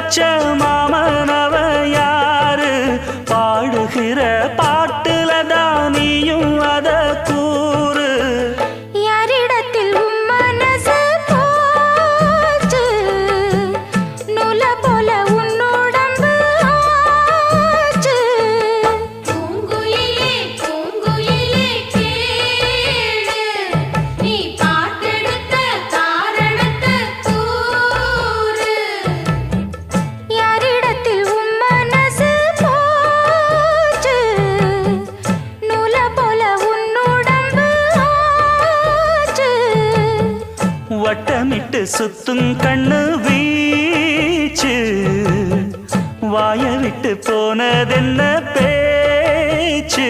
வச்ச மாமனவ யாரு பாடுகிற பாட்டுல தானியும் அத கூறு யாரிடத்தில் உன் மனசு போச்சு நூல போல உன் உடம்பு ஆச்சு பூங்குயிலே பூங்குயிலே கேளு நீ பாட்டெடுத்த காரணத்தை கூறு யாரிடத்தில் உன் மனசு போச்சு நூல போல உன் உடம்பு ஆச்சு வட்டமிட்டு சுத்தும் கண்ணு வீச்சு வாய விட்டு போனதென்ன பேச்சு